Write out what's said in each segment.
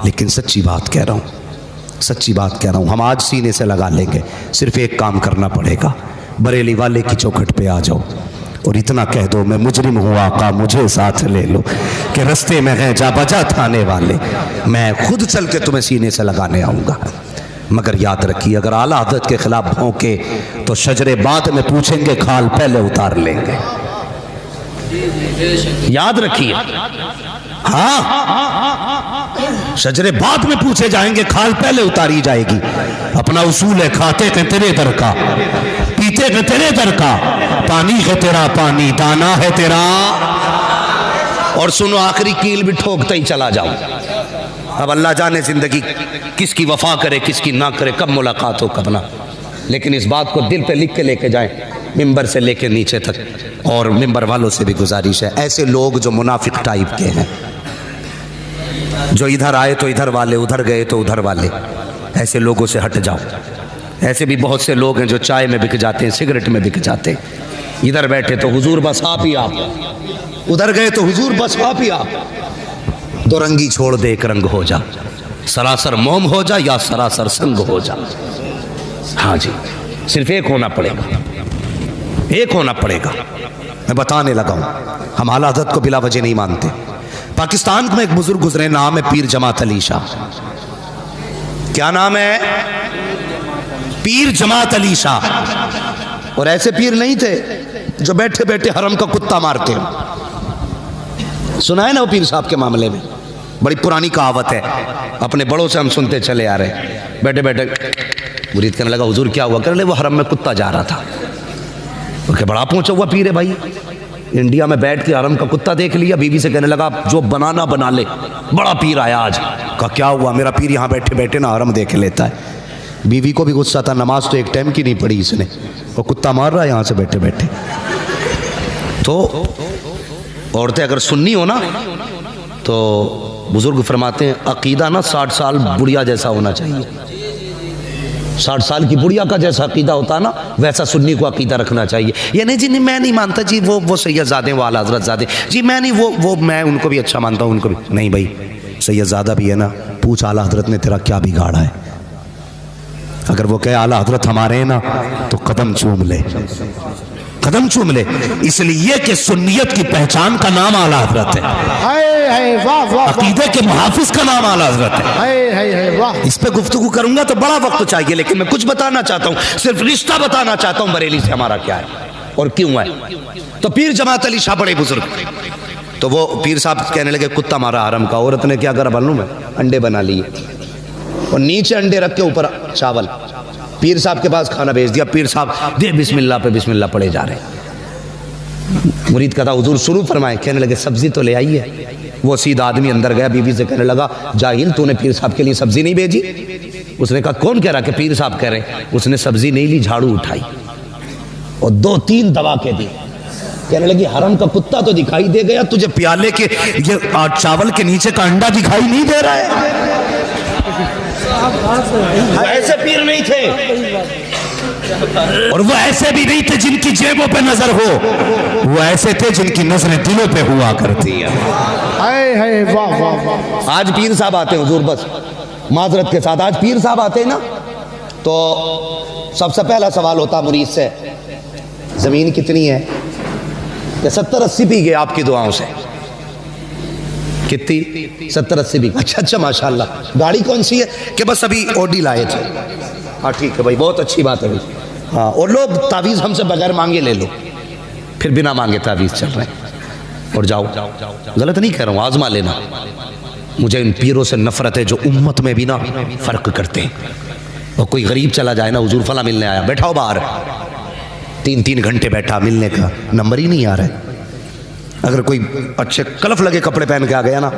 लेकिन सच्ची बात कह रहा हूँ, सच्ची बात कह रहा हूँ, हम आज सीने से लगा लेंगे। सिर्फ एक काम करना पड़ेगा, बरेली वाले की चौखट पे आ जाओ और इतना कह दो, मैं मुजरिम हूँ आका मुझे साथ ले लो, कि रस्ते में हैं जा बजा थाने वाले, मैं खुद चल के तुम्हें सीने से लगाने आऊँगा। मगर याद रखिए, अगर आला हज़रत के खिलाफ भौंके तो शजरे बाद में पूछेंगे, खाल पहले उतार लेंगे। याद रखिए, हाँ, शजरे बाद में पूछे जाएंगे, खाल पहले उतारी जाएगी। अपना उसूल है, खाते हैं तेरे दर का, पीते हैं तेरे दर का, पानी है तेरा पानी, दाना है तेरा। और सुनो, आखिरी कील भी ठोकते ही चला जाओ। अब अल्लाह जाने जिंदगी किसकी वफा करे किसकी ना करे, कब मुलाकात हो कब ना, लेकिन इस बात को दिल पे लिख के लेके जाएं, मिंबर से लेके नीचे तक। और मिंबर वालों से भी गुजारिश है, ऐसे लोग जो मुनाफिक टाइप के हैं, जो इधर आए तो इधर वाले, उधर गए तो उधर वाले, ऐसे लोगों से हट जाओ। ऐसे भी बहुत से लोग हैं जो चाय में बिक जाते हैं, सिगरेट में बिक जाते हैं। इधर बैठे तो हुजूर बस आप ही आप, उधर गए तो हुजूर बस आप ही आप। दो रंगी छोड़ दे एक रंग हो जा, सरासर मोम हो जा या सरासर संग हो जा। हाँ जी, सिर्फ एक होना पड़ेगा, एक होना पड़ेगा। मैं बताने लगा हूं, हम आला हज़रत को बिला वजह नहीं मानते। पाकिस्तान में एक बुजुर्ग गुजरे, नाम है पीर जमात अली शाह। क्या नाम है? पीर जमात अली शाह। और ऐसे पीर नहीं थे जो बैठे बैठे हरम का कुत्ता मारते हो। सुना है ना वो पीर साहब के मामले में, बड़ी पुरानी कहावत है, अपने बड़ों से हम सुनते चले आ रहे हैं। बैठे बैठे मुरीद कहने लगा, हुजूर क्या हुआ? कहने लगे, वो हरम में कुत्ता जा रहा था। ओके, बड़ा पहुंचा हुआ पीर है भाई, इंडिया में बैठ के हरम का कुत्ता देख लिया। बीवी से कहने लगा, जो बनाना बना ले, बड़ा पीर आया आज। कहा क्या हुआ? मेरा पीर यहाँ बैठे बैठे ना हरम देख लेता है। बीवी को भी गुस्सा था, नमाज तो एक टाइम की नहीं पढ़ी इसने, वो कुत्ता मार रहा है यहाँ से बैठे बैठे। तो औरतें अगर सुन्नी हो ना, तो बुजुर्ग फरमाते हैं, अकीदा ना 60 साल बुढ़िया जैसा होना चाहिए। 60 साल की बुढ़िया का जैसा अकीदा होता है ना, वैसा सुन्नी को अकीदा रखना चाहिए। ये नहीं जी, नहीं मैं नहीं मानता जी, वो सैयदजादे वो आला हज़रत ज़ादे जी, मैं नहीं, वो मैं उनको भी अच्छा मानता हूँ, उनको भी नहीं। भाई सैयदजादा भी है ना, पूछ आला हज़रत ने तेरा क्या बिगाड़ा है। अगर वो कहे आला हज़रत हमारे हैं ना, तो कदम चूम ले, कदम चूम ले। इसलिए कि सुन्नियत की पहचान का नाम आला हज़रत है, अकीदे के मुहाफिज का नाम आला हज़रत है। इस पे गुफ्तगू करूंगा तो बड़ा वक्त चाहिए, लेकिन मैं कुछ बताना चाहता हूँ, सिर्फ रिश्ता बताना चाहता हूँ बरेली से हमारा क्या है और क्यों है। तो पीर जमात अली शाह बड़े बुजुर्ग, तो वो पीर साहब कहने लगे, कुत्ता मारा हरम का। औरत ने क्या करा मालूम है? अंडे बना लिए और नीचे अंडे रख के ऊपर चावल। पीर साहब के पास खाना भेज दिया। पीर साहब दे बिस्मिल्लाह पे बिस्मिल्लाह पड़े जा रहे। मुरीद कहता, हुजूर शुरू फरमाए। कहने लगे, सब्जी तो ले आई है। वो सीधा आदमी अंदर गया, बीवी से कहने लगा, जाहिल तूने पीर साहब के लिए सब्जी नहीं भेजी? उसने कहा, कौन कह रहा? कि पीर साहब कह रहे। उसने सब्जी नहीं ली, झाड़ू उठाई और 2-3 दबा के दी। कहने लगी, हरम का कुत्ता तो दिखाई दे गया, तुझे प्याले के ये चावल के नीचे का अंडा दिखाई नहीं दे रहा है? ऐसे पीर नहीं थे, और वो ऐसे भी नहीं थे जिनकी जेबों पे नजर हो, वो ऐसे थे जिनकी नजरें दिलों पे हुआ करती है। आज पीर साहब आते हैं हुजूर, बस माजरत के साथ, आज पीर साहब आते हैं ना, तो सबसे पहला सवाल होता मुरीद से, जमीन कितनी है? कि 70-80 पी गए आपकी दुआओं से। कितनी? 70-80 भी। अच्छा माशाल्लाह। गाड़ी कौन सी है? कि बस अभी ऑडी लाए थे। हाँ ठीक है भाई, बहुत अच्छी बात है भाई। हाँ, और लोग तावीज़ हमसे बगैर मांगे ले लो, फिर बिना मांगे तावीज़ चल रहे हैं। और जाओ, गलत नहीं कह रहा हूँ, आजमा लेना। मुझे इन पीरों से नफरत है जो उम्मत में भी ना फ़र्क करते हैं। और कोई गरीब चला जाए ना, हुजूर फला मिलने आया, बैठाओ बाहर, 3-3 घंटे बैठा, मिलने का नंबर ही नहीं आ रहा है। अगर कोई अच्छे कलफ लगे कपड़े पहन के आ गया ना,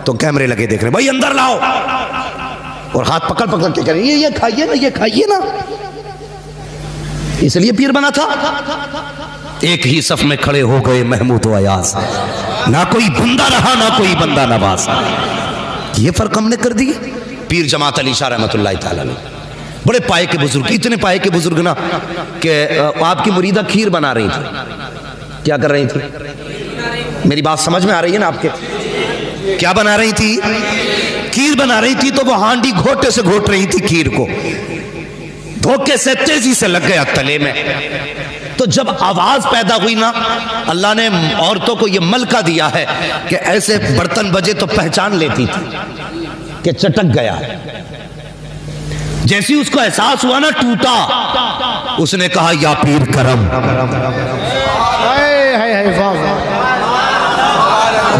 तो कैमरे लगे देख रहे, भाई अंदर लाओ, और हाथ पकड़ पकड़ के कह रहे, ये खाइए ना, ये खाइए ना। इसलिए पीर बना था। एक ही सफ में खड़े हो गए महमूद अयाज, ना कोई बंदा रहा ना कोई बंदा नवाज। ये फर्क हमने कर दिए। पीर जमात अली शाह रहमतुल्लाह तआला अलैह बड़े पाए के बुजुर्ग, इतने पाए के बुजुर्ग ना कि आपकी मुरीदा खीर बना रही थी। क्या कर रही थी? मेरी बात समझ में आ रही है ना आपके? क्या बना रही थी? खीर बना रही थी तो वो हांडी घोटे से घोट रही थी खीर को, धोखे से तेजी से लग गया तले में। तो जब आवाज पैदा हुई ना, अल्लाह ने औरतों को यह मलका दिया है कि ऐसे बर्तन बजे तो पहचान लेती थी कि चटक गया। जैसी उसको एहसास हुआ ना, टूटा, उसने कहा या पीर करम।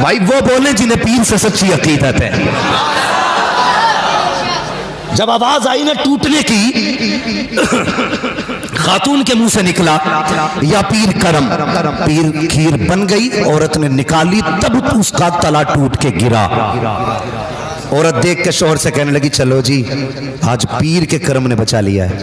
भाई वो बोले जिन्हें पीर से सच्ची अकीदत है। जब आवाज आई ना टूटने की, खातून के मुंह से निकला या पीर करम, पीर खीर बन गई, औरत ने निकाली, तब उसका तला टूट के गिरा। औरत देख के शोहर से कहने लगी चलो जी, आज पीर के करम ने बचा लिया है,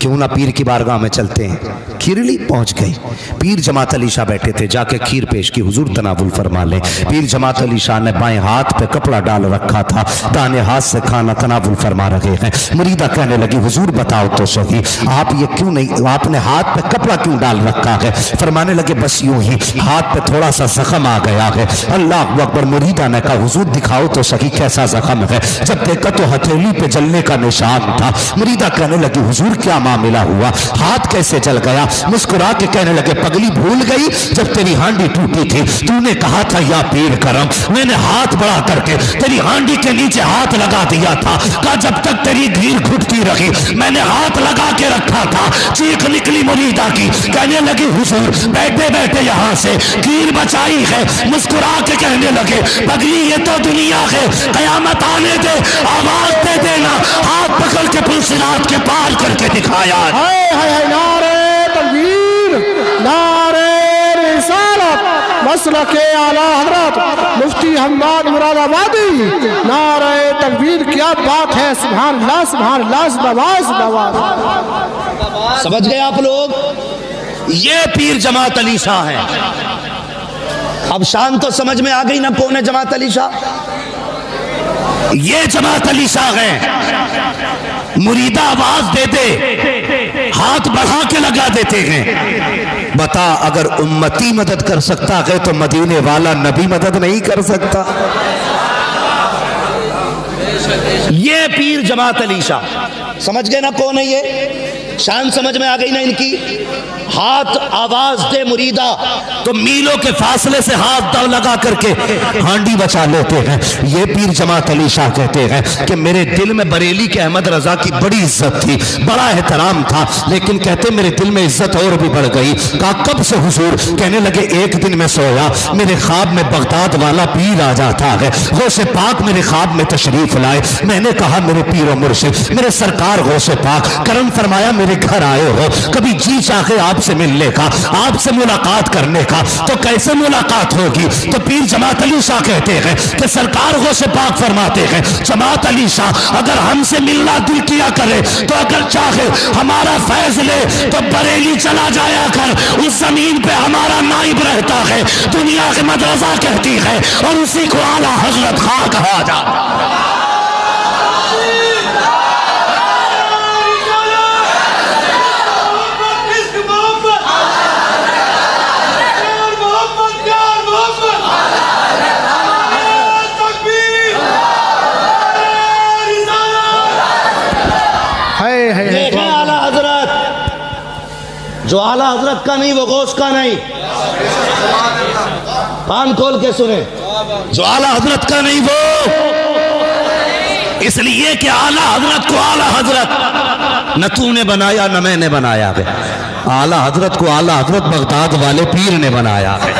क्यों ना पीर की बारगाह में चलते हैं। खीरली पहुंच गई। पीर जमात अली शाह बैठे थे, जाके खीर पेश की, हुजूर तनावुल फरमा ले। पीर जमात अली शाह ने बाएं हाथ पे कपड़ा डाल रखा था, दाने हाथ से खाना तनावुल फरमा रहे हैं। मुरीदा कहने लगी हुजूर बताओ तो सही, आप ये क्यों नहीं, आपने हाथ पे कपड़ा क्यों डाल रखा है? फरमाने लगे बस यूं ही हाथ पे थोड़ा सा जख्म आ गया है। अल्लाह अकबर। मुरीदा ने कहा हुजूर दिखाओ तो सही कैसा जख्म है। जब देखा तो हथेली पे जलने का निशान था। मुरीदा कहने लगी हुजूर क्या मामला हुआ, हाथ कैसे जल गया? मुस्कुरा के कहने लगे पगली भूल गई जब तेरी हांडी टूटी थी, तूने कहा था या पीर करम, मैंने हाथ बढ़ा करके तेरी हांडी के नीचे हाथ लगा दिया था, कहा जब तक तेरी खीर घुटती रही मैंने हाथ लगा के रखा था। चीख निकली मुरीदा की, कहने लगी हुजूर बैठे बैठे यहाँ से खीर बचाई है। मुस्कुरा के कहने लगे पगली ये तो दुनिया है, कयामत आने दे आवाज दे देना। हाथ पकड़ के फिर सिरात के पार करके दिखाया। नारे तकबीर, नारे रिसालत, मसलके आला हजरत मुफ्ती हम्माद मुरादाबादी, नारे तकबीर। क्या बात है, सुभान अल्लाह, सुभान अल्लाह, जिंदाबाद। समझ गए आप लोग? ये पीर जमात अली शाह है। अब शान तो समझ में आ गई ना कौन है जमात अली शाह? ये जमात अली शाह है। मुरीदा आवाज दे दे, हाथ बढ़ा के लगा देते हैं। बता अगर उम्मती मदद कर सकता है तो मदीने वाला नबी मदद नहीं कर सकता? ये पीर जमात अली शाह। समझ गए ना कौन है ये? शान समझ में आ गई ना इनकी? हाथ आवाज दे मुरीदा तो मीलों के फासले से हाथ दाव लगा करके हांडी बचा लेते हैं। ये पीर जमात अली शाह कहते हैं कि मेरे दिल में बरेली के अहमद रजा की बड़ी इज्जत थी, बड़ा एहतराम था, लेकिन कहते मेरे दिल में इज्जत और भी बढ़ गई। कहा कब से हुजूर? कहने लगे एक दिन मैं सोया, मेरे ख्वाब में बगदाद वाला पीर आ जाता है, गौसे पाक मेरे ख्वाब में तशरीफ लाए। मैंने कहा मेरे पीर और मुर्शिद, मेरे सरकार गौसे पाक करम फरमाया मेरे घर आए हो, कभी जी चाहे आपसे मिलने का, आपसे मुलाकात करने का, तो कैसे मुलाकात होगी? तो पीर जमात अली शाह कहते हैं कि सरकार गौसे पाक फरमाते हैं जमात अली शाह अगर हमसे मिलना दिल किया करे तो अगर चाहे हमारा फैज ले तो बरेली चला जाया कर, उस जमीन पे हमारा नाइब रहता है, दुनिया की मदरसा कहती है और उसी को आला हजरत खां कहा जाता है। आला हजरत, जो आला हजरत का नहीं वो गौस का नहीं, कान खोल के सुने, जो आला हजरत का नहीं वो, इसलिए कि आला हजरत को आला हजरत न तूने बनाया न मैंने बनाया है, आला हजरत को आला हजरत बगदाद वाले पीर ने बनाया है।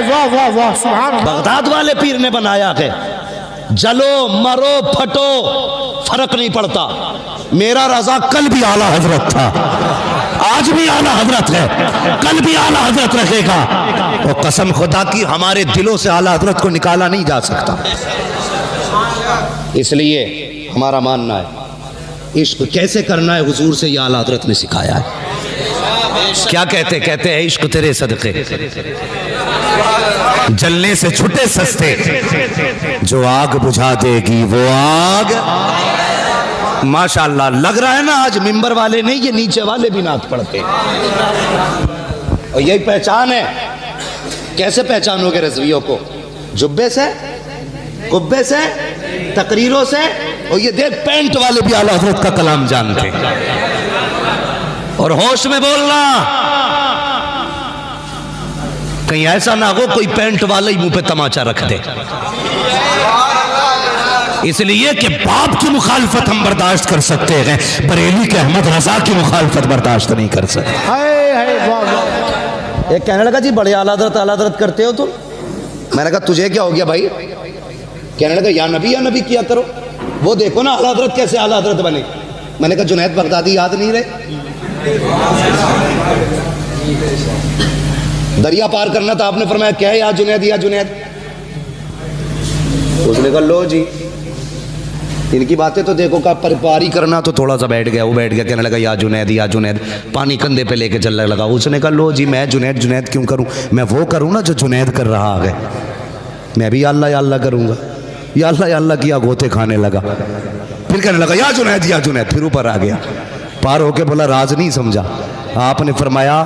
वाह वाह वाह, सुभान अल्लाह। बगदाद वाले पीर ने बनाया है। जलो मरो फटो फर्क नहीं पड़ता, मेरा रजा कल भी आला हजरत था, आज भी आला हजरत है, कल भी आला हजरत रहेगा। तो कसम खुदा की हमारे दिलों से आला हजरत को निकाला नहीं जा सकता। इसलिए हमारा मानना है इश्क कैसे करना है हुजूर से ये आला हजरत ने सिखाया है। क्या कहते? कहते हैं इश्क तेरे सदके जलने से छुटे सस्ते, जो आग बुझा देगी वो आग। माशाअल्लाह लग रहा है ना आज मिंबर वाले नहीं, ये नीचे वाले भी नात पढ़ते और यही पहचान है। कैसे पहचानोगे रज़वियों को? जुब्बे से, कुब्बे से, तकरीरों से। और ये देख पैंट वाले भी आला हजरत का कलाम जानते। और होश में बोलना, कहीं ऐसा ना हो कोई पैंट वाले ही मुंह पे तमाचा रख दे। इसलिए कि बाप की मुखालफत हम बर्दाश्त कर सकते हैं, बरेली के अहमद रजा की मुखालफत बर्दाश्त नहीं कर सकते। एक कहने लगा जी बड़े आला हज़रत करते हो तुम। मैंने कहा तुझे क्या हो गया भाई? कहने लगा या नबी किया करो। वो देखो ना आला हज़रत कैसे आला हज़रत बने। मैंने कहा जुनैद बगदादी याद नहीं रहे? दरिया पार करना था, आपने फरमाया क्या है या जुनैद या जुनैद। उसने कहा लो जी इनकी बातें तो देखो, का पारी करना तो थोड़ा सा बैठ गया। वो बैठ गया, कहने लगा या जुनैद पानी कंधे पे लेके चलने लगा। उसने कहा लो जी मैं जुनैद क्यों करूं, मैं वो करूं ना जो जुनैद कर रहा है। मैं भी अल्लाह करूंगा। या अल्लाह किया, गोते खाने लगा। फिर कहने लगा या जुनैद। फिर ऊपर आ गया, पार होके बोला राज नहीं समझा। आपने फरमाया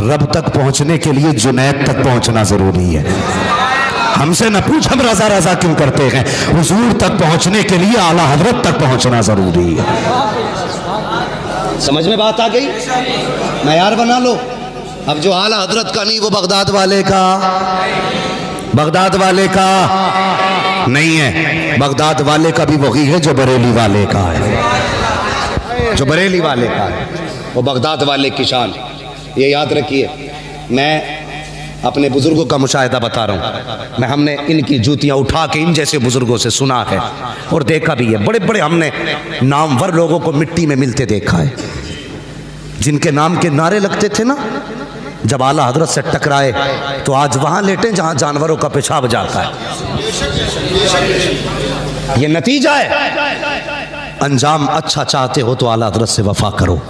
रब तक पहुंचने के लिए जुनैद तक पहुंचना जरूरी है। हमसे न पूछ हम रजा क्यों करते हैं, हुजूर तक पहुंचने के लिए आला हजरत तक पहुंचना जरूरी है। समझ में बात आ गई? मयार बना लो। अब जो आला हजरत का नहीं वो बगदाद वाले का नहीं है। बगदाद वाले का भी वही है जो बरेली वाले का है। जो बरेली वाले का है वो बगदाद वाले की शान। ये याद रखिए, मैं अपने बुजुर्गों का मुशाहिदा बता रहा हूँ। मैं हमने इनकी जूतियाँ उठा के इन जैसे बुजुर्गों से सुना है और देखा भी है। बड़े बड़े हमने नामवर लोगों को मिट्टी में मिलते देखा है, जिनके नाम के नारे लगते थे ना। जब आला हजरत से टकराए तो आज वहाँ लेटे जहाँ जानवरों का पेशाब जाता है। ये नतीजा है। अंजाम अच्छा चाहते हो तो आला हजरत से वफा करो।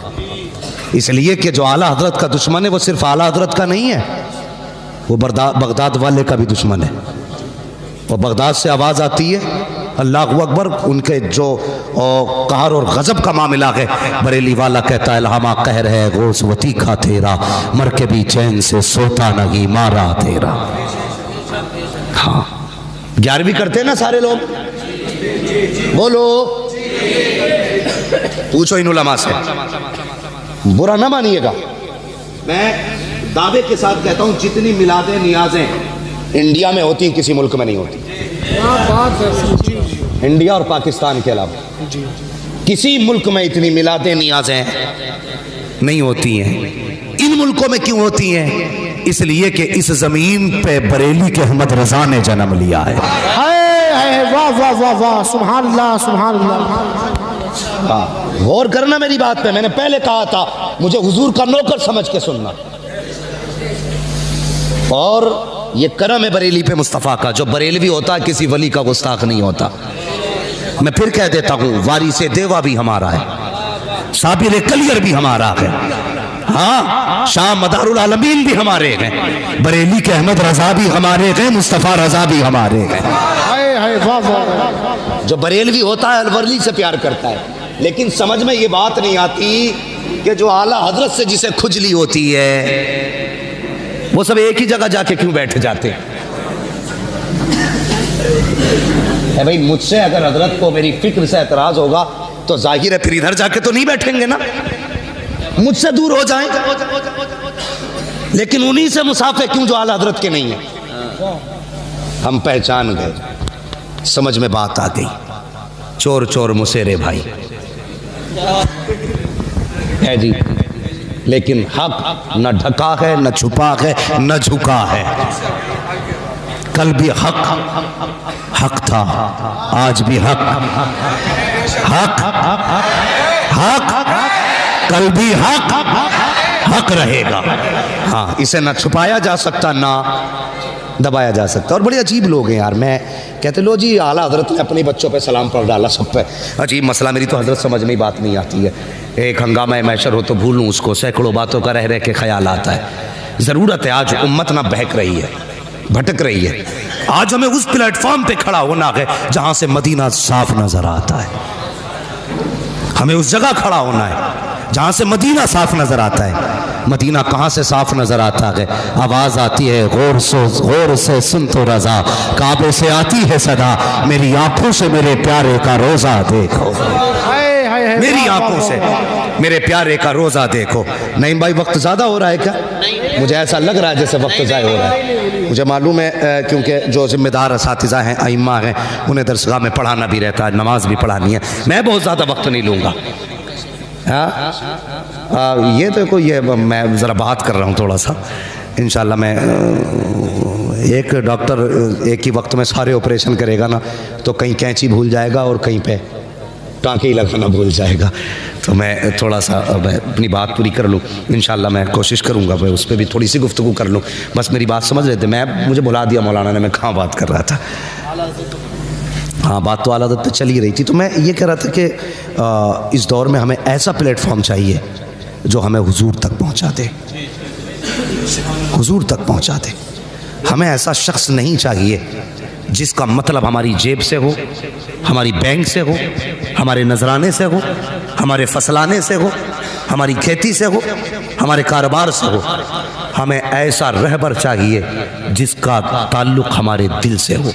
इसलिए कि जो आला हजरत का दुश्मन है वो सिर्फ आला हजरत का नहीं है, वो बगदाद वाले का भी दुश्मन है। और बगदाद से आवाज़ आती है अल्लाहु अकबर। उनके जो कहर और गज़ब का मामला है, बरेली वाला कहता है लहामा कहर है गोस वती खा तेरा, मर के भी चैन से सोता नहीं मारा तेरा। हाँ 11वीं करते हैं ना सारे लोग, बोलो। पूछो इन उलमा से, बुरा ना मानिएगा। मैं दावे के साथ कहता हूँ जितनी मिलादें नियाजें इंडिया में होती किसी मुल्क में नहीं होती। इंडिया और पाकिस्तान के अलावा किसी मुल्क में इतनी मिलादें नियाजें नहीं होती हैं। इन मुल्कों में क्यों होती हैं? इसलिए कि इस जमीन पे बरेली के अहमद रजा ने जन्म लिया है। वाह वाह वाह वाह, सुभान अल्लाह सुभान अल्लाह। हाँ गौर करना मेरी बात पे। मैंने पहले कहा था मुझे हुजूर का नौकर समझ के सुनना। और ये करम है बरेली पे मुस्तफ़ा का। जो बरेलवी होता है किसी वली का गुस्ताख नहीं होता। मैं फिर कह देता हूँ वारिसे देवा भी हमारा है, साबिर कलियर भी हमारा है, हाँ शाह मदारुल आलमीन भी हमारे हैं, बरेली के अहमद रजा भी हमारे हैं, मुस्तफ़ा रजा भी हमारे हैं। जो बरेलवी होता है अलवली से प्यार करता है, लेकिन समझ में ये बात नहीं आती कि जो आला हजरत से जिसे खुजली होती है वो सब एक ही जगह जाके क्यों बैठ जाते हैं? भाई मुझसे अगर हजरत को मेरी फिक्र से एतराज होगा तो जाहिर है फिर इधर जाके तो नहीं बैठेंगे ना, मुझसे दूर हो जाएं। लेकिन उन्हीं से मुसाफे क्यों जो आला हजरत के नहीं है। हम पहचान गए, समझ में बात आ गई। चोर चोर मुसेरे भाई है जी, लेकिन हक न ढका है न छुपा है न झुका है। कल भी हक था, आज भी हक कल भी हक रहेगा। हाँ इसे ना छुपाया जा सकता ना दबाया जा सकता। और बड़े अजीब लोग हैं यार। मैं कहते लो जी आला हजरत ने अपने बच्चों पे सलाम पढ़ डाला सब पे। अजीब मसला, मेरी तो हजरत समझ में बात नहीं आती है। एक हंगामा मैशर हो तो भूलूं उसको, सैकड़ों बातों का रह के ख्याल आता है। ज़रूरत है आज उम्मत ना बहक रही है, भटक रही है। आज हमें उस प्लेटफॉर्म पे खड़ा होना है जहां से मदीना साफ नजर आता है। हमें उस जगह खड़ा होना है जहां से मदीना साफ नजर आता है। मदीना कहाँ से साफ नजर आता है। आवाज आती है गौर से सुन तो रजा, काबे से आती है सदा, मेरी आंखों से मेरे प्यारे का रोजा देखो, मेरी आंखों से मेरे प्यारे का रोजा देखो। नहीं भाई वक्त ज़्यादा हो रहा है क्या? मुझे ऐसा लग रहा है जैसे वक्त ज़ाया हो रहा है। मुझे मालूम है क्योंकि जो जिम्मेदार असातिज़ा हैं, अइम्मा हैं, उन्हें दरसगाह में पढ़ाना भी रहता है, नमाज भी पढ़ानी है। मैं बहुत ज़्यादा वक्त नहीं लूँगा। ये देखो, ये मैं ज़रा बात कर रहा हूँ थोड़ा सा। इंशाल्लाह मैं एक डॉक्टर एक ही वक्त में सारे ऑपरेशन करेगा ना, तो कहीं कैंची भूल जाएगा और कहीं पे टाँके ही लगाना भूल जाएगा। तो मैं थोड़ा सा मैं अपनी बात पूरी कर लूँ। इंशाल्लाह मैं कोशिश करूँगा मैं उस पर भी थोड़ी सी गुफ्तगू कर लूँ। बस मेरी बात समझ रहे थे, मुझे बुला दिया मौलाना ने, मैं कहाँ बात कर रहा था। हाँ, बात तो आला हज़रत पे चल ही रही थी। तो मैं ये कह रहा था कि इस दौर में हमें ऐसा प्लेटफॉर्म चाहिए जो हमें हुजूर तक पहुँचा दे, हुजूर तक पहुँचा दे। हमें ऐसा शख्स नहीं चाहिए जिसका मतलब हमारी जेब से हो, हमारी बैंक से हो, हमारे नजराने से हो, हमारे फसलाने से हो, हमारी खेती से हो, हमारे कारोबार से हो। हमें ऐसा रहबर चाहिए जिसका ताल्लुक़ हमारे दिल से हो।